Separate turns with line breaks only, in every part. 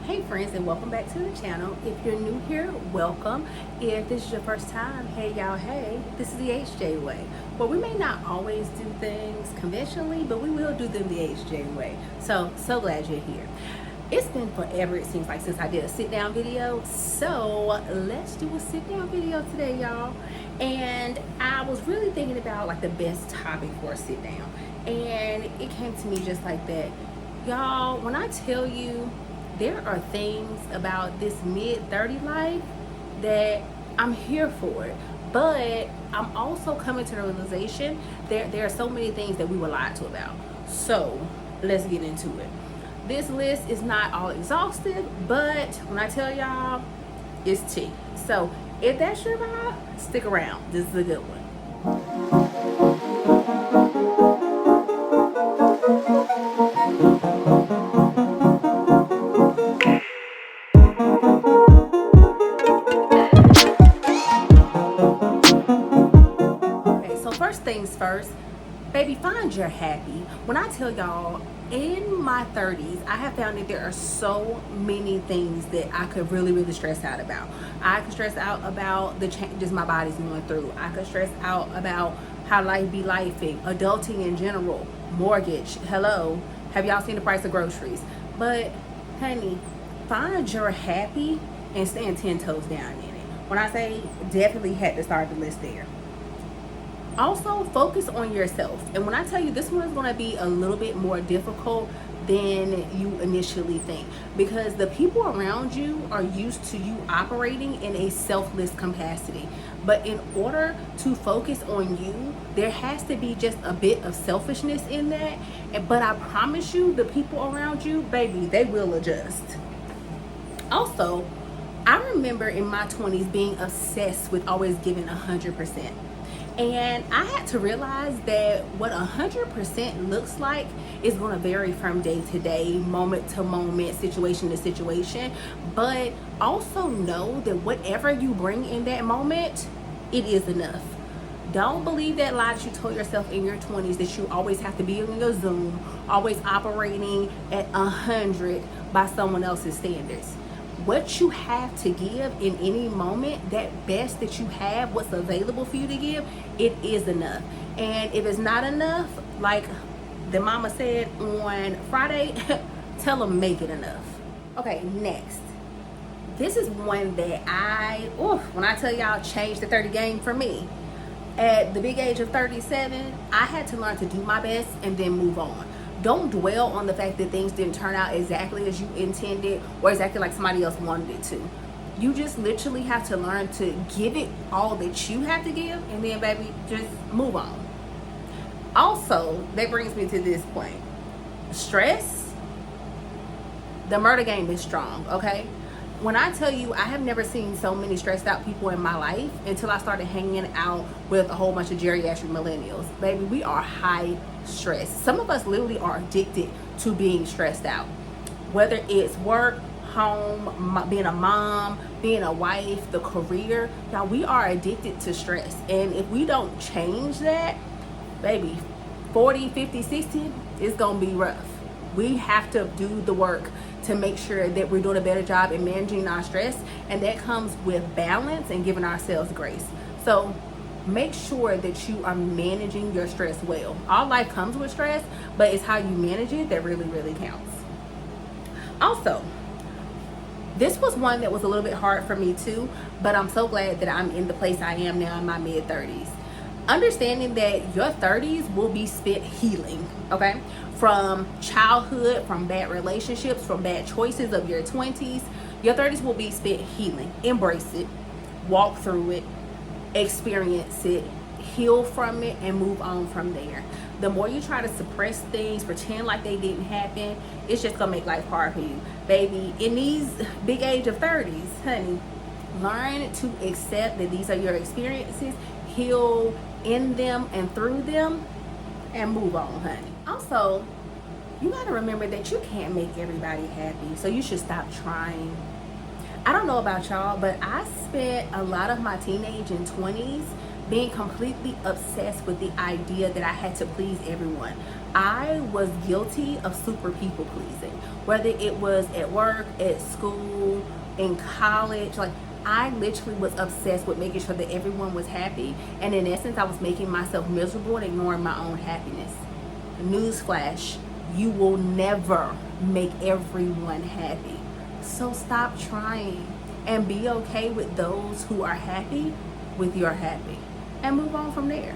Hey friends, and welcome back to the channel. If you're new here, welcome. If this is your first time, hey y'all, hey, this is the HJ way. Well, we may not always do things conventionally, but we will do them the HJ way. So glad you're here. It's been forever, it seems like, since I did a sit down video. So let's do a sit down video today, y'all. And I was really thinking about like the best topic for a sit down. And it came to me just like that. Y'all, when I tell you there are things about this mid-30 life that I'm here for it, but I'm also coming to the realization there are so many things that we were lied to about. So let's get into it. This list is not all exhaustive, but when I tell y'all, it's tea. So if that's your vibe, stick around. This is a good one. First things first, baby, find your happy. When I tell y'all, in my 30s, I have found that there are so many things that I could really stress out about. I could stress out about the changes my body's going through. I could stress out about how life be lifing, adulting in general, mortgage, hello, have y'all seen the price of groceries? But honey, find your happy and stand 10 toes down in it. When I say definitely had to start the list there. Also, focus on yourself. And when I tell you, this one is going to be a little bit more difficult than you initially think, because the people around you are used to you operating in a selfless capacity. But in order to focus on you, there has to be just a bit of selfishness in that. But I promise you, the people around you, baby, they will adjust. Also, I remember in my 20s being obsessed with always giving 100%. And I had to realize that what 100% looks like is going to vary from day to day, moment to moment, situation to situation. But also know that whatever you bring in that moment, it is enough. Don't believe that lie that you told yourself in your 20s that you always have to be on your Zoom, always operating at 100 by someone else's standards. What you have to give in any moment, that best that you have, what's available for you to give, it is enough. And if it's not enough, like the mama said on Friday, tell them make it enough. Okay, next. This is one that when I tell y'all, changed the 30 game for me. At the big age of 37, I had to learn to do my best and then move on. Don't dwell on the fact that things didn't turn out exactly as you intended or exactly like somebody else wanted it to. You just literally have to learn to give it all that you have to give, and then baby, just move on. Also, that brings me to this point. Stress, the murder game is strong, okay? When I tell you, I have never seen so many stressed out people in my life until I started hanging out with a whole bunch of geriatric millennials. Baby, we are high stress. Some of us literally are addicted to being stressed out. Whether it's work, home, being a mom, being a wife, the career, y'all, we are addicted to stress. And if we don't change that, baby, 40, 50, 60, it's gonna be rough. We have to do the work to make sure that we're doing a better job in managing our stress, and that comes with balance and giving ourselves grace. So make sure that you are managing your stress well. All life comes with stress, but it's how you manage it that really counts. Also, this was one that was a little bit hard for me too, but I'm so glad that I'm in the place I am now in my mid-30s. Understanding that your 30s will be spent healing, okay? From childhood, from bad relationships, from bad choices of your 20s, your 30s will be spent healing. Embrace it, walk through it, experience it, heal from it, and move on from there. The more you try to suppress things, pretend like they didn't happen, it's just gonna make life hard for you. Baby, in these big age of 30s, honey, learn to accept that these are your experiences, heal in them and through them, and move on, honey. Also, you gotta remember that you can't make everybody happy, so you should stop trying. I don't know about y'all, but I spent a lot of my teenage and 20s being completely obsessed with the idea that I had to please everyone. I was guilty of super people pleasing, whether it was at work, at school, in college. Like, I literally was obsessed with making sure that everyone was happy, and in essence I was making myself miserable and ignoring my own happiness. Newsflash, you will never make everyone happy. So stop trying and be okay with those who are happy with your happy and move on from there.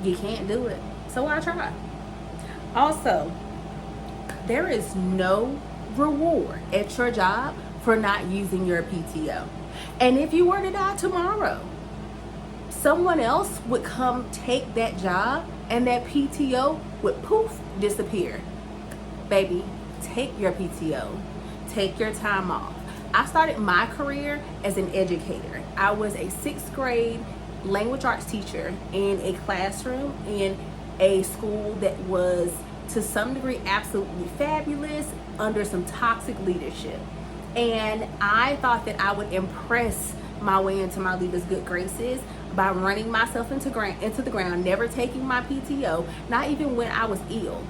You can't do it, so I try. Also, there is no reward at your job for not using your PTO. And if you were to die tomorrow, someone else would come take that job and that PTO would poof, disappear. Baby, take your PTO, take your time off. I started my career as an educator. I was a 6th grade language arts teacher in a classroom in a school that was to some degree absolutely fabulous under some toxic leadership. And I thought that I would impress my way into my leader's good graces by running myself into the ground, never taking my PTO, not even when I was ill.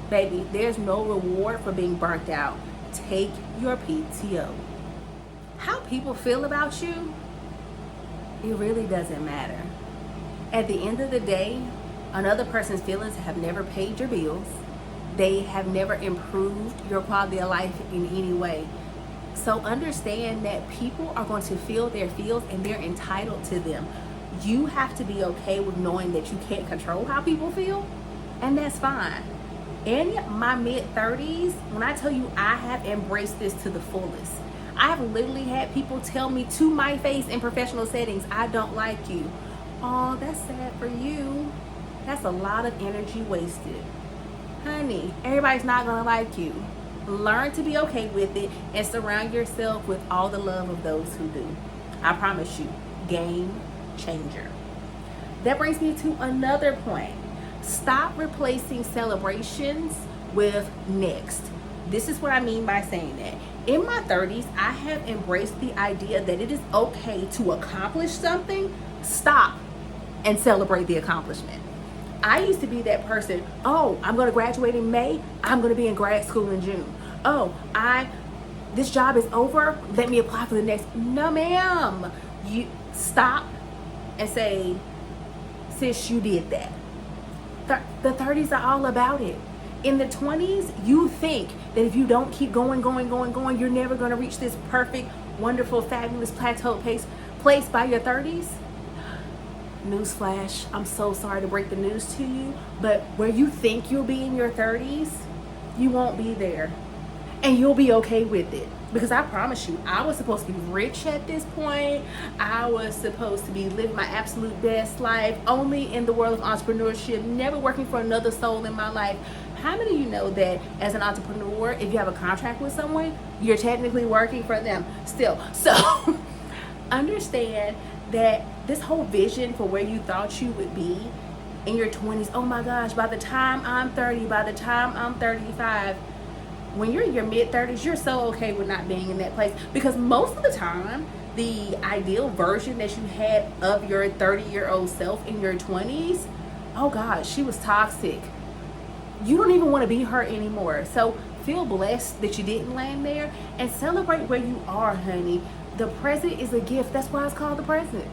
Baby, there's no reward for being burnt out. Take your PTO. How people feel about you, it really doesn't matter. At the end of the day, another person's feelings have never paid your bills. They have never improved your quality of life in any way. So understand that people are going to feel their feels and they're entitled to them. You have to be okay with knowing that you can't control how people feel, and that's fine. In my mid-30s, when I tell you I have embraced this to the fullest, I have literally had people tell me to my face in professional settings, I don't like you. Oh, that's sad for you. That's a lot of energy wasted. Honey, everybody's not gonna like you. Learn to be okay with it and surround yourself with all the love of those who do. I promise you, game changer. That brings me to another point. Stop replacing celebrations with next. This is what I mean by saying that. In my 30s, I have embraced the idea that it is okay to accomplish something, stop, and celebrate the accomplishment. I used to be that person. Oh, I'm going to graduate in May. I'm going to be in grad school in June. Oh, this job is over. Let me apply for the next. No, ma'am. You stop and say, sis, you did that. The 30s are all about it. In the 20s, you think that if you don't keep going, you're never going to reach this perfect, wonderful, fabulous plateau place by your 30s. Newsflash, I'm so sorry to break the news to you, but where you think you'll be in your 30s, you won't be there. And you'll be okay with it. Because I promise you, I was supposed to be rich at this point. I was supposed to be living my absolute best life, only in the world of entrepreneurship, never working for another soul in my life. How many of you know that as an entrepreneur, if you have a contract with someone, you're technically working for them still? So understand that this whole vision for where you thought you would be in your 20s, oh my gosh, by the time I'm 30, by the time I'm 35, when you're in your mid-30s, you're so okay with not being in that place. Because most of the time, the ideal version that you had of your 30-year-old self in your 20s, oh gosh, she was toxic. You don't even want to be her anymore. So feel blessed that you didn't land there and celebrate where you are, honey. The present is a gift. That's why it's called the present.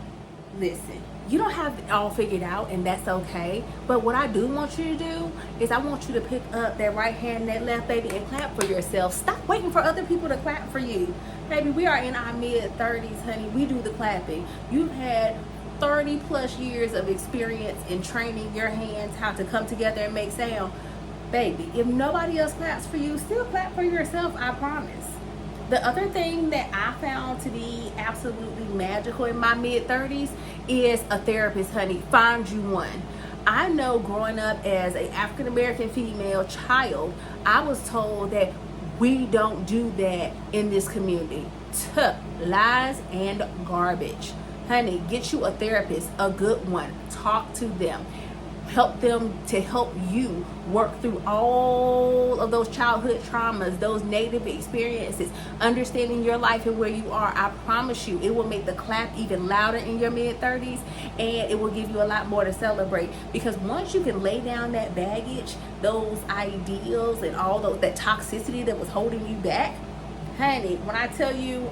Listen, you don't have it all figured out, and that's okay. But what I do want you to do is I want you to pick up that right hand and that left, baby, and clap for yourself. Stop waiting for other people to clap for you. Baby, we are in our mid-30s, honey. We do the clapping. You've had 30 plus years of experience in training your hands how to come together and make sound. Baby, if nobody else claps for you, still clap for yourself, I promise. The other thing that I found to be absolutely magical in my mid-30s is a therapist, honey. Find you one. I know growing up as an African-American female child, I was told that we don't do that in this community. Lies and garbage. Honey, get you a therapist, a good one. Talk to them. help them to help you work through all of those childhood traumas, those negative experiences, understanding your life and where you are. I promise you, it will make the clap even louder in your mid-30s, and it will give you a lot more to celebrate, because once you can lay down that baggage, those ideals and all those, that toxicity that was holding you back, honey, when I tell you,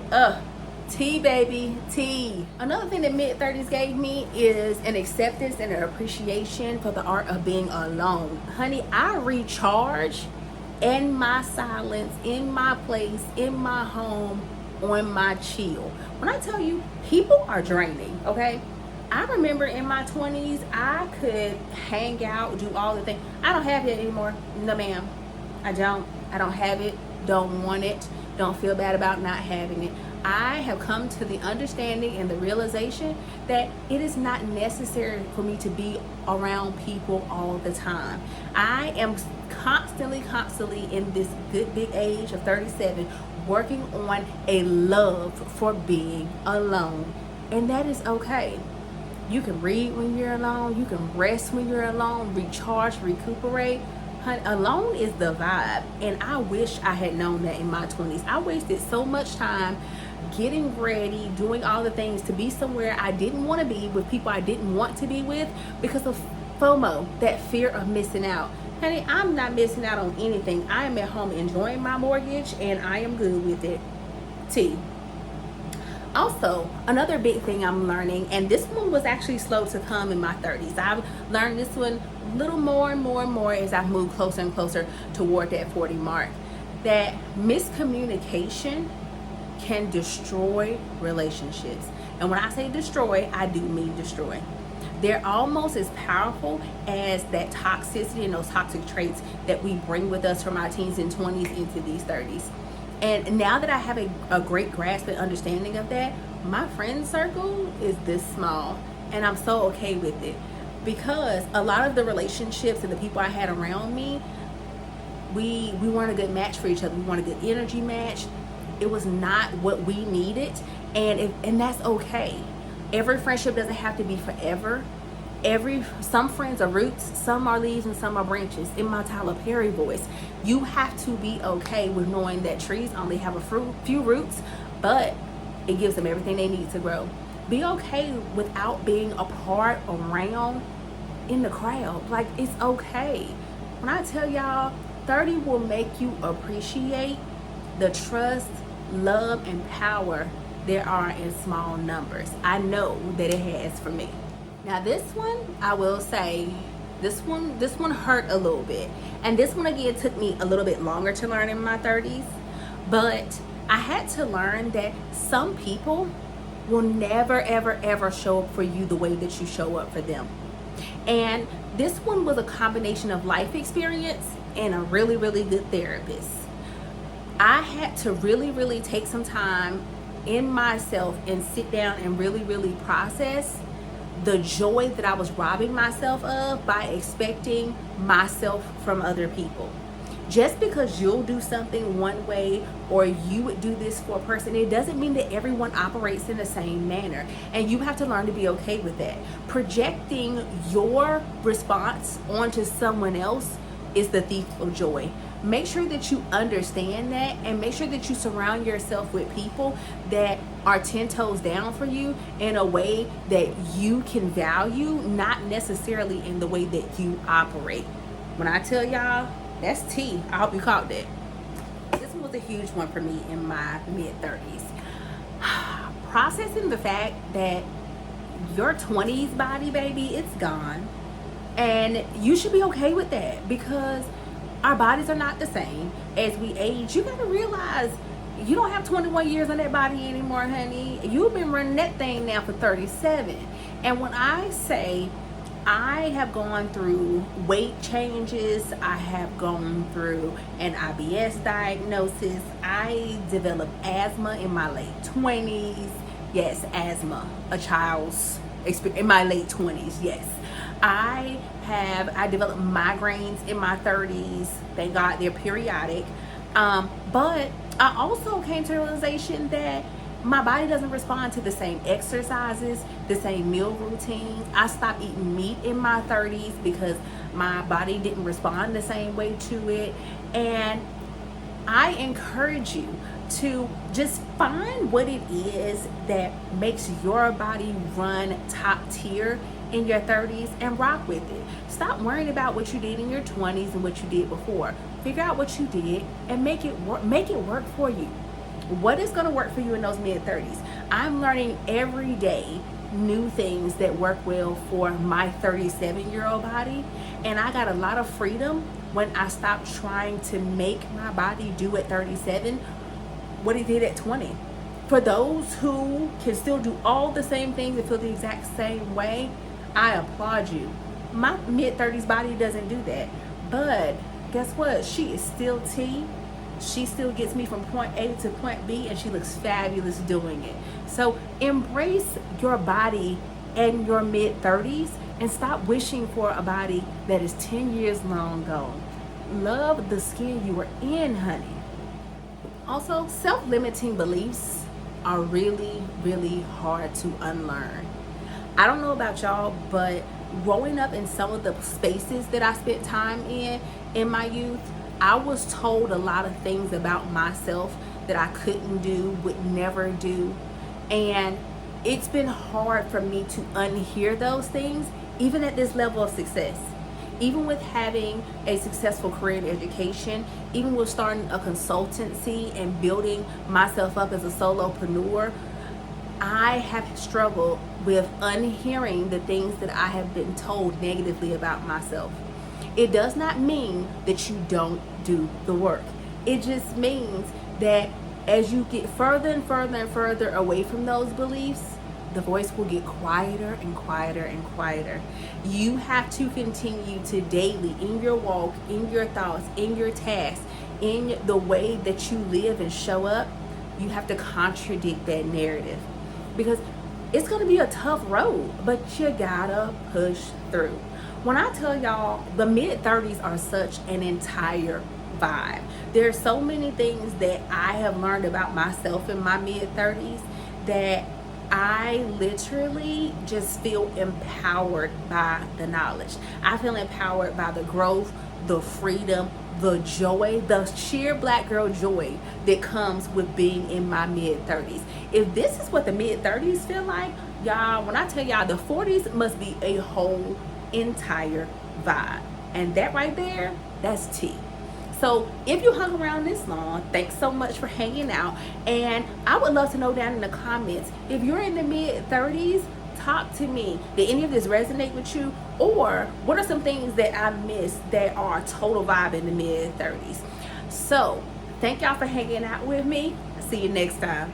tea, baby, tea. Another thing that mid-30s gave me is an acceptance and an appreciation for the art of being alone. Honey, I recharge in my silence, in my place, in my home, on my chill. When I tell you, people are draining, okay? I remember in my 20s, I could hang out, do all the things. I don't have it anymore. No, ma'am. I don't have it. Don't want it. Don't feel bad about not having it. I have come to the understanding and the realization that it is not necessary for me to be around people all the time. I am constantly in this good big age of 37 working on a love for being alone, and that is okay. You can read when you're alone, you can rest when you're alone, recharge, recuperate. Honey, alone is the vibe, and I wish I had known that in my 20s. I wasted so much time getting ready, doing all the things to be somewhere I didn't want to be, with people I didn't want to be with, because of FOMO, that fear of missing out. Honey, I'm not missing out on anything. I am at home enjoying my mortgage, and I am good with it. T. Also, another big thing I'm learning, and this one was actually slow to come in my 30s. I've learned this one a little more and more as I've moved closer and closer toward that 40 mark, that miscommunication can destroy relationships. And when I say destroy, I do mean destroy. They're almost as powerful as that toxicity and those toxic traits that we bring with us from our teens and 20s into these 30s. And now that I have a great grasp and understanding of that, my friend circle is this small, and I'm so okay with it, because a lot of the relationships and the people I had around me, we weren't a good match for each other. We weren't a good energy match. It was not what we needed, and that's okay. Every friendship doesn't have to be forever. Some friends are roots, some are leaves, and some are branches. In my Tyler Perry voice, you have to be okay with knowing that trees only have a few roots, but it gives them everything they need to grow. Be okay without being a part, around, in the crowd. Like, it's okay. When I tell y'all, 30 will make you appreciate the trust, love, and power there are in small numbers. I know that it has for me. Now this one, I will say, this one hurt a little bit. And this one again took me a little bit longer to learn in my 30s. But I had to learn that some people will never, ever show up for you the way that you show up for them. And this one was a combination of life experience and a really good therapist. I had to really take some time in myself and sit down and really process the joy that I was robbing myself of by expecting myself from other people. Just because you'll do something one way or you would do this for a person, it doesn't mean that everyone operates in the same manner. And you have to learn to be okay with that. Projecting your response onto someone else is the thief of joy. Make sure that you understand that, and make sure that you surround yourself with people that are 10 toes down for you in a way that you can value, not necessarily in the way that you operate. When I tell y'all, that's tea. I hope you caught that. This was a huge one for me in my mid-30s. Processing the fact that your 20s body, baby, it's gone. And you should be okay with that, because our bodies are not the same. As we age, you gotta realize you don't have 21 years on that body anymore, honey. You've been running that thing now for 37. And when I say I have gone through weight changes, I have gone through an IBS diagnosis, I developed asthma in my late 20s. Yes, asthma, a child's experience in my late 20s, yes. I developed migraines in my 30s. Thank God they're periodic. But I also came to the realization that My body doesn't respond to the same exercises, the same meal routines. I stopped eating meat in my 30s because my body didn't respond the same way to it. And I encourage you to just find what it is that makes your body run top tier in your 30s and rock with it. Stop worrying about what you did in your 20s and what you did before. Figure out what you did and make it work for you. What is going to work for you in those mid 30s? I'm learning every day new things that work well for my 37-year-old body, and I got a lot of freedom when I stopped trying to make my body do at 37 what it did at 20. For those who can still do all the same things and feel the exact same way, I applaud you. My mid 30s body doesn't do that, but guess what? She is still T. She still gets me from point A to point B, and she looks fabulous doing it. So embrace your body and your mid 30s and stop wishing for a body that is 10 years long ago. Love the skin you were in, honey. Also, self-limiting beliefs are really, really hard to unlearn. I don't know about y'all, but growing up in some of the spaces that I spent time in my youth, I was told a lot of things about myself that I couldn't do, would never do. And it's been hard for me to unhear those things, even at this level of success. Even with having a successful career in education, even with starting a consultancy and building myself up as a solopreneur, I have struggled with unhearing the things that I have been told negatively about myself. It does not mean that you don't do the work. It just means that as you get further and further and further away from those beliefs, the voice will get quieter and quieter and quieter. You have to continue to daily, in your walk, in your thoughts, in your tasks, in the way that you live and show up, you have to contradict that narrative. Because it's going to be a tough road, but you gotta push through. When I tell y'all, the mid 30s are such an entire vibe. There are so many things that I have learned about myself in my mid 30s that I literally just feel empowered by the knowledge. I feel empowered by the growth, the freedom, the joy, the sheer black girl joy that comes with being in my mid 30s. If this is what the mid 30s feel like, y'all, when I tell y'all, the 40s must be a whole entire vibe. And that right there, that's tea. So if you hung around this long, thanks so much for hanging out. And I would love to know down in the comments, if you're in the mid 30s, talk to me. Did any of this resonate with you? Or what are some things that I missed that are a total vibe in the mid 30s? So thank y'all for hanging out with me. See you next time.